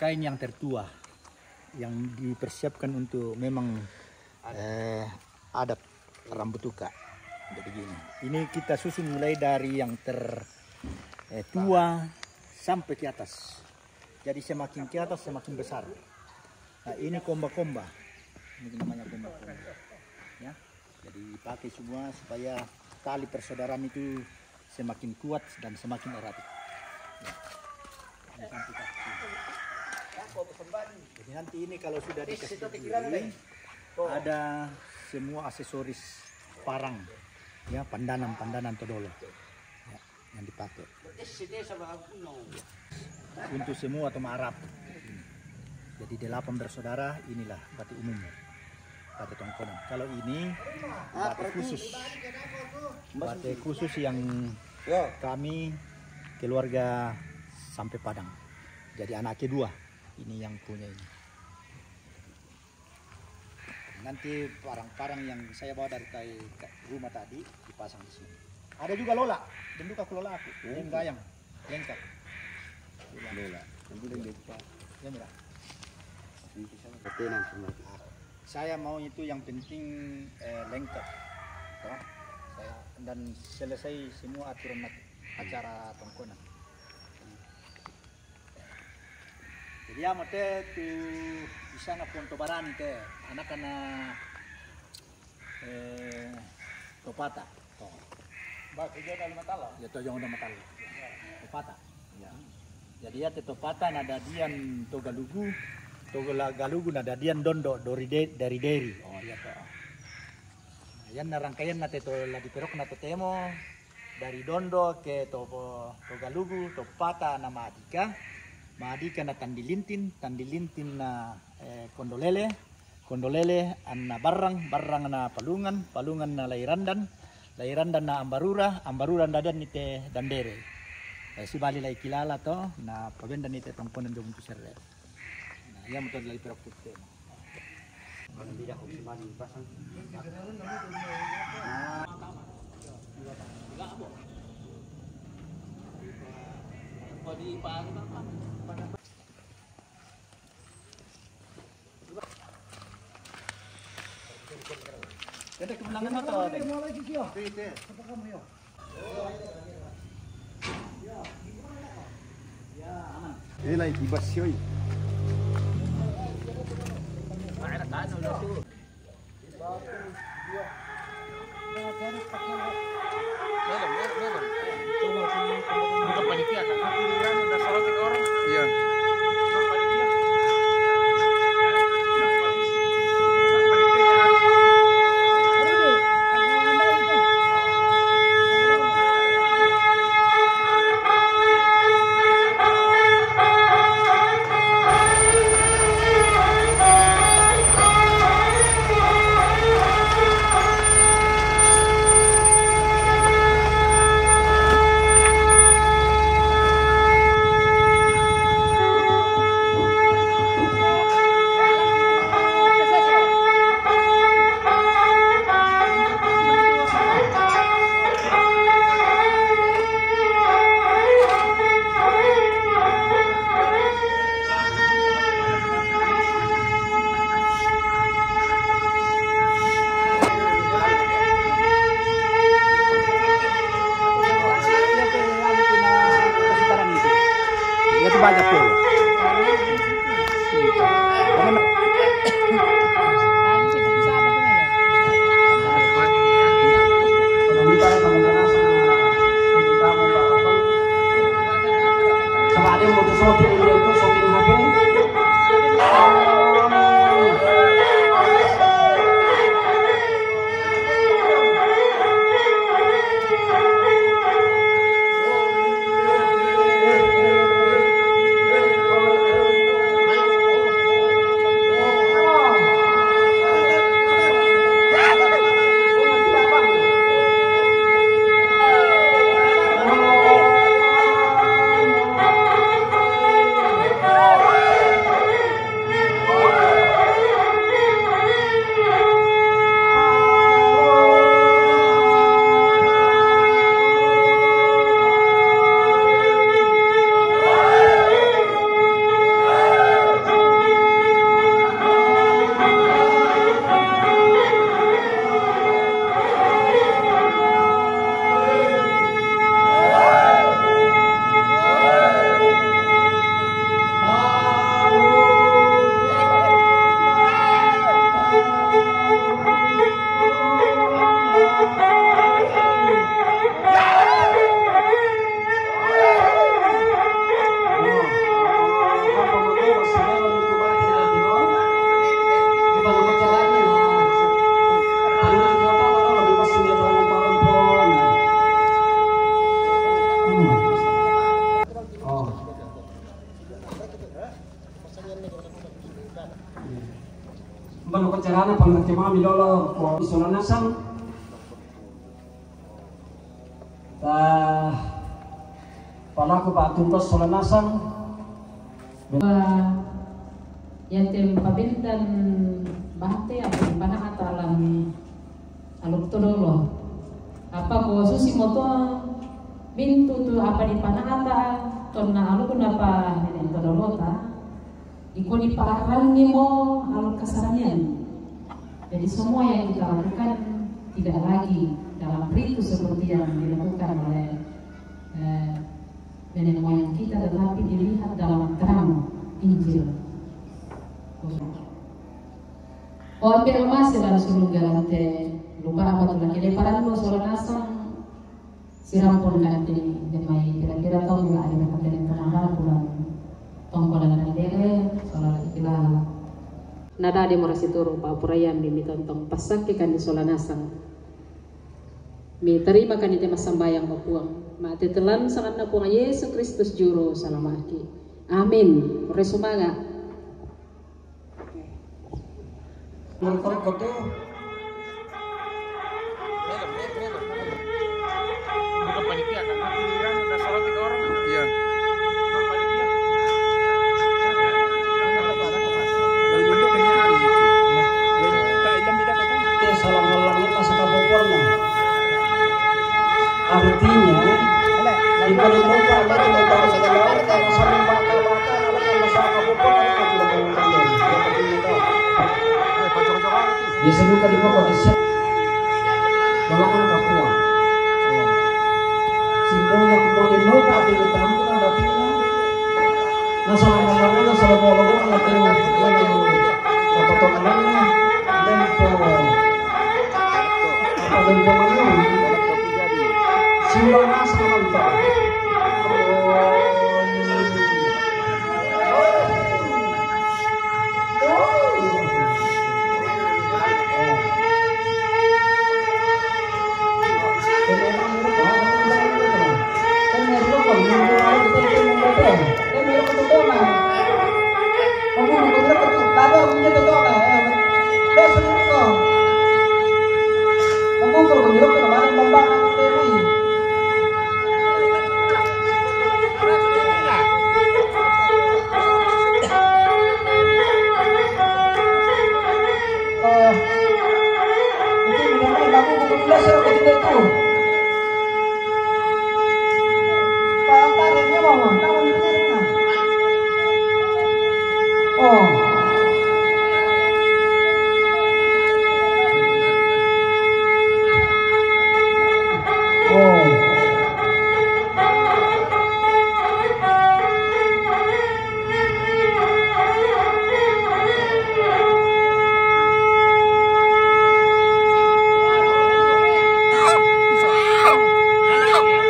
Kain yang tertua yang dipersiapkan untuk memang adat Rambutuka. Jadi gini, ini kita susun mulai dari yang tertua sampai ke atas. Jadi semakin ke atas semakin besar. Nah, ini komba-komba. Ini namanya komba-komba. Ya. Jadi dipakai semua supaya tali persaudaraan itu semakin kuat dan semakin erat. Ya. Jadi nanti ini kalau sudah dikasih begini, ada semua aksesoris parang, ya, pandanan todolo, ya, yang dipakai. Ya. Untuk semua atau Arab. Jadi 8 bersaudara, inilah batik umumnya, batik Tongkonan. Kalau ini batik khusus yang kami keluarga sampai Padang. Jadi anak kedua ini yang punya ini. Nanti parang-parang yang saya bawa dari rumah tadi dipasang di sini. Ada juga lola, bentuk aku lola aku, gayang, lengkap. Lola, ya murah. Saya mau itu yang penting lengkap, saya dan selesai semua aturan acara Tongkonan. Jadi ya mate tu bisa na Ponto Barani te anak-anak Topata. Ba kerja dalam matala. Ya to yang udah matala. Topata. Ya. Jadi ya te Topata nada dian to Galugu nada dian dondo dari deri. Oh ya to. Yan na rangkaian na te to la diperok na to temo dari dondo ke to Galugu, Topata na Madika na tandilintin na kondolele na barang na palungan na lairandan na ambarura na dan nite dandere. Si bali lai kilala to na pabenda nite Tongkonan do untuk serre. Nah, ia mutod lai perok putte. Tidak kok si bali pasang. Ada kemenangan atau ada? Apa kamu ya? Ya, aman. Ini lagi kibas yoi. Ada tanah udah tuh. Bukan panitia kan? Udah salah 3 orang. Iya. Banyak tuh. Sama ada yang mau shooting itu shooting HP. carana pangkemami dolo ko isolanasan. Palaku Pak Tuntos solanasan. Yang tempabintan bahte apa di panah alam aluk todolo apa ko susi moto bintu tu apa di panah ata tonna aluk apa nenen todolo ta iko di parangi mo aluk kasaranian. Jadi semua yang kita lakukan tidak lagi dalam ritu seperti yang dilakukan oleh nenek moyang kita, tetapi dilihat dalam terang Injil. O pero masih dalam sulung galante lupa apa tuh lagi leparan lo soal nasang siram pun nanti demai kira-kira tahun juga ada kata yang kemarin pulang tongkolan dan dere soal ikilah nada di morasi turu pak purayam di tontong pasak ikan di soal nasang mi terima kan itu mas sambayang mapuang ma tetelan sangat napuang Yesus Kristus juru salamaki amin resumaga. Nonton koto. Bukan panitia kan? Pilihan udah sholat 3 orang. Iya. Bukan panitia. Salam ngelangit masa kabupaten. Artinya, jika dibuka lagi motor segala, kalau sambil bakal-bakal, kalau masa kabupaten disebutkan di pokok desa Balangan Papua. Simbolnya kemudian muka di tampil ada tina. Nasalah namanya salah bola atau yang apa tokannya tempo apa temponya simbol nasa mantap.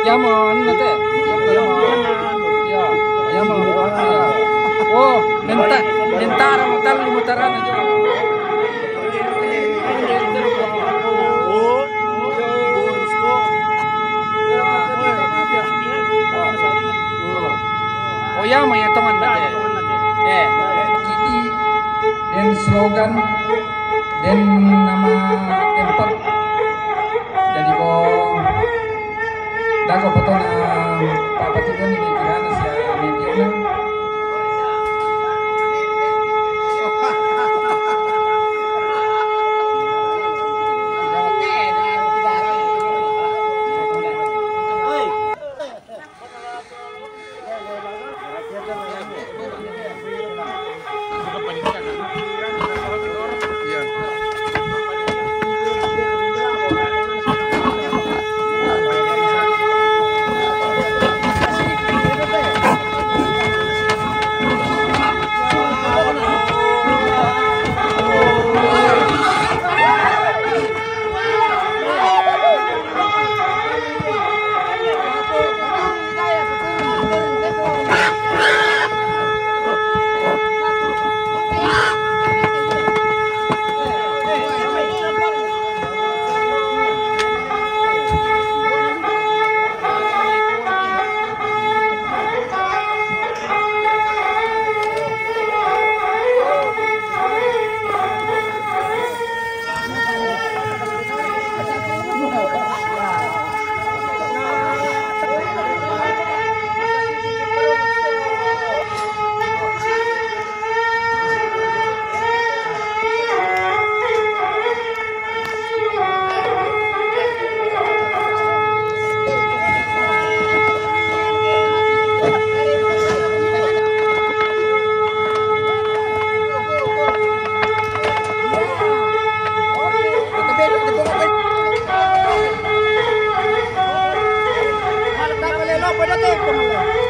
Yamon nate. Ya. Yamon. Ya. Oh, mentara mutal mutaran aja. Oh ya, mau ya teman nate. Kiti dan slogan dan nama tempat jadi dago potong papa tuh ini kirana si mediona. Ito